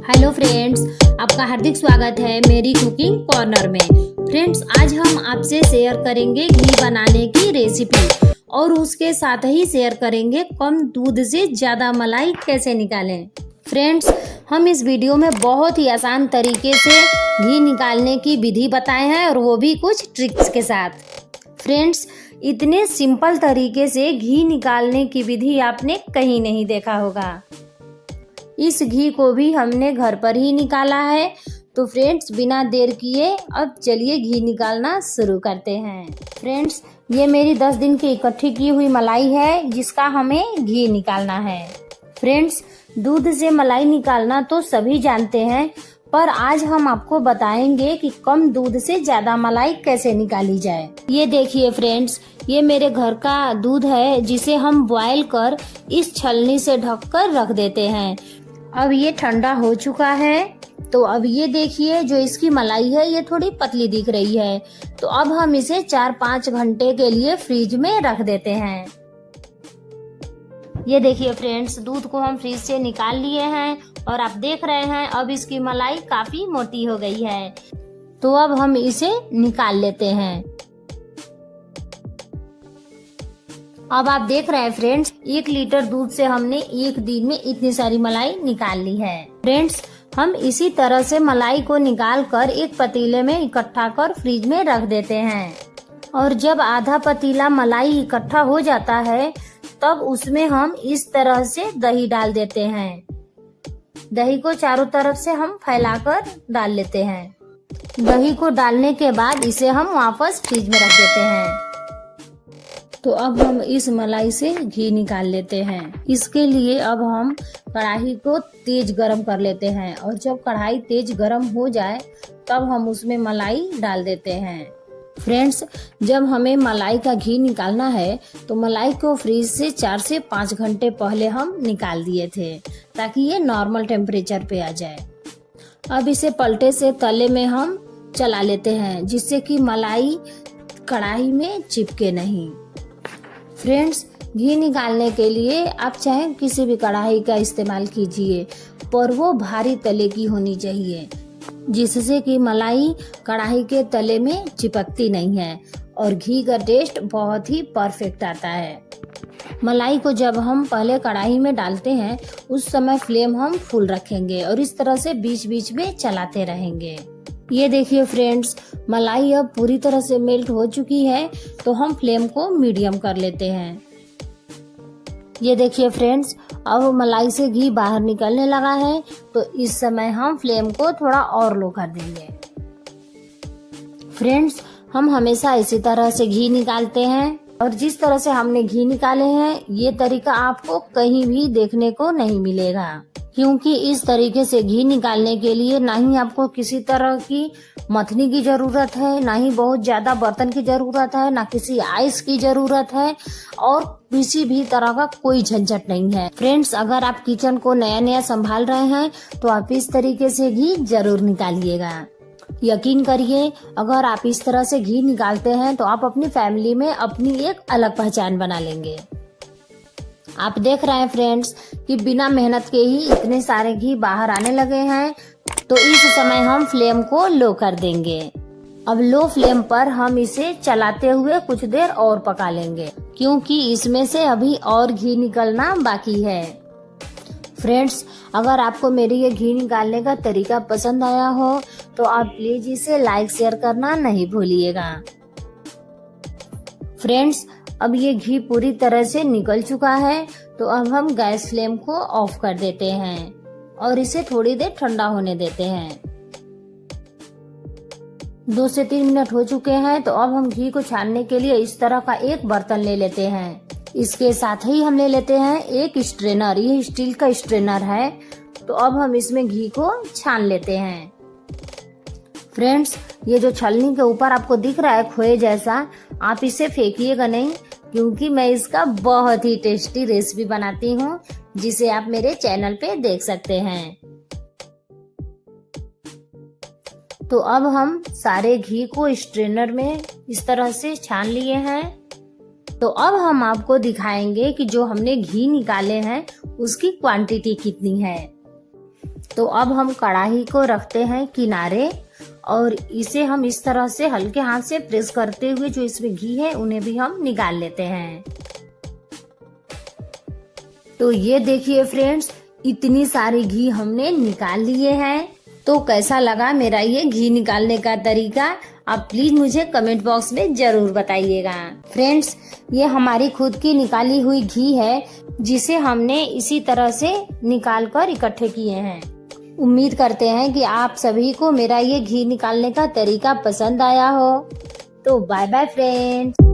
Hello friends, आपका हार्दिक स्वागत है मेरी कुकिंग कॉर्नर में। फ्रेंड्स, आज हम आपसे शेयर करेंगे घी बनाने की रेसिपी और उसके साथ ही शेयर करेंगे कम दूध से ज़्यादा मलाई कैसे निकालें। फ्रेंड्स, हम इस वीडियो में बहुत ही आसान तरीके से घी निकालने की विधि बताए हैं और वो भी कुछ ट्रिक्स के साथ। फ्रेंड्स, इतने सिंपल तरीके से घी निकालने की विधि आपने कहीं नहीं देखा होगा। इस घी को भी हमने घर पर ही निकाला है। तो फ्रेंड्स, बिना देर किए अब चलिए घी निकालना शुरू करते हैं। फ्रेंड्स, ये मेरी 10 दिन की इकट्ठी की हुई मलाई है जिसका हमें घी निकालना है। फ्रेंड्स, दूध से मलाई निकालना तो सभी जानते हैं, पर आज हम आपको बताएंगे कि कम दूध से ज्यादा मलाई कैसे निकाली जाए। ये देखिए फ्रेंड्स, ये मेरे घर का दूध है जिसे हम बॉयल कर इस छलनी से ढककर रख देते हैं। अब ये ठंडा हो चुका है। तो अब ये देखिए, जो इसकी मलाई है ये थोड़ी पतली दिख रही है। तो अब हम इसे 4-5 घंटे के लिए फ्रिज में रख देते हैं। ये देखिए फ्रेंड्स, दूध को हम फ्रिज से निकाल लिए हैं और आप देख रहे हैं अब इसकी मलाई काफी मोटी हो गई है। तो अब हम इसे निकाल लेते हैं। अब आप देख रहे हैं फ्रेंड्स, 1 लीटर दूध से हमने एक दिन में इतनी सारी मलाई निकाल ली है। फ्रेंड्स, हम इसी तरह से मलाई को निकाल कर एक पतीले में इकट्ठा कर फ्रिज में रख देते हैं। और जब आधा पतीला मलाई इकट्ठा हो जाता है तब उसमें हम इस तरह से दही डाल देते हैं। दही को चारों तरफ से हम फैलाकर डाल लेते हैं। दही को डालने के बाद इसे हम वापस फ्रिज में रख देते हैं। तो अब हम इस मलाई से घी निकाल लेते हैं। इसके लिए अब हम कढ़ाई को तेज गरम कर लेते हैं और जब कढ़ाई तेज गरम हो जाए तब हम उसमें मलाई डाल देते हैं। फ्रेंड्स, जब हमें मलाई का घी निकालना है तो मलाई को फ्रिज से 4 से 5 घंटे पहले हम निकाल दिए थे ताकि ये नॉर्मल टेम्परेचर पे आ जाए। अब इसे पलटे से तले में हम चला लेते हैं जिससे कि मलाई कढ़ाई में चिपके नहीं। फ्रेंड्स, घी निकालने के लिए आप चाहे किसी भी कढ़ाई का इस्तेमाल कीजिए, पर वो भारी तले की होनी चाहिए जिससे कि मलाई कढ़ाई के तले में चिपकती नहीं है और घी का टेस्ट बहुत ही परफेक्ट आता है। मलाई को जब हम पहले कढ़ाई में डालते हैं उस समय फ्लेम हम फुल रखेंगे और इस तरह से बीच बीच में चलाते रहेंगे। ये देखिए फ्रेंड्स, मलाई अब पूरी तरह से मेल्ट हो चुकी है तो हम फ्लेम को मीडियम कर लेते हैं। ये देखिए फ्रेंड्स, अब मलाई से घी बाहर निकलने लगा है तो इस समय हम फ्लेम को थोड़ा और लो कर देंगे। फ्रेंड्स, हम हमेशा इसी तरह से घी निकालते हैं और जिस तरह से हमने घी निकाले हैं ये तरीका आपको कहीं भी देखने को नहीं मिलेगा, क्योंकि इस तरीके से घी निकालने के लिए ना ही आपको किसी तरह की मथनी की जरूरत है, ना ही बहुत ज्यादा बर्तन की जरूरत है, ना किसी आइस की जरूरत है और किसी भी तरह का कोई झंझट नहीं है। फ्रेंड्स, अगर आप किचन को नया नया संभाल रहे हैं तो आप इस तरीके से घी जरूर निकालिएगा। यकीन करिए, अगर आप इस तरह से घी निकालते हैं तो आप अपनी फैमिली में अपनी एक अलग पहचान बना लेंगे। आप देख रहे हैं फ्रेंड्स कि बिना मेहनत के ही इतने सारे घी बाहर आने लगे हैं। तो इस समय हम फ्लेम को लो कर देंगे। अब लो फ्लेम पर हम इसे चलाते हुए कुछ देर और पका लेंगे क्योंकि इसमें से अभी और घी निकलना बाकी है। फ्रेंड्स, अगर आपको मेरी ये घी निकालने का तरीका पसंद आया हो तो आप प्लीज इसे लाइक शेयर करना नहीं भूलिएगा। फ्रेंड्स, अब ये घी पूरी तरह से निकल चुका है तो अब हम गैस फ्लेम को ऑफ कर देते हैं और इसे थोड़ी देर ठंडा होने देते हैं। 2 से 3 मिनट हो चुके हैं तो अब हम घी को छानने के लिए इस तरह का एक बर्तन ले लेते हैं। इसके साथ ही हम ले लेते हैं एक स्ट्रेनर। ये स्टील का स्ट्रेनर है। तो अब हम इसमें घी को छान लेते हैं। फ्रेंड्स, ये जो छलनी के ऊपर आपको दिख रहा है खोए जैसा, आप इसे फेंकिएगा नहीं क्योंकि मैं इसका बहुत ही टेस्टी रेसिपी बनाती हूँ जिसे आप मेरे चैनल पे देख सकते हैं। तो अब हम सारे घी को स्ट्रेनर में इस तरह से छान लिए हैं। तो अब हम आपको दिखाएंगे कि जो हमने घी निकाले हैं उसकी क्वांटिटी कितनी है। तो अब हम कढ़ाई को रखते हैं किनारे और इसे हम इस तरह से हल्के हाथ से प्रेस करते हुए जो इसमें घी है उन्हें भी हम निकाल लेते हैं। तो ये देखिए फ्रेंड्स, इतनी सारी घी हमने निकाल लिए हैं। तो कैसा लगा मेरा ये घी निकालने का तरीका, आप प्लीज मुझे कमेंट बॉक्स में जरूर बताइएगा। फ्रेंड्स, ये हमारी खुद की निकाली हुई घी है जिसे हमने इसी तरह से निकाल कर इकट्ठे किए हैं। उम्मीद करते हैं कि आप सभी को मेरा ये घी निकालने का तरीका पसंद आया हो। तो बाय बाय फ्रेंड्स।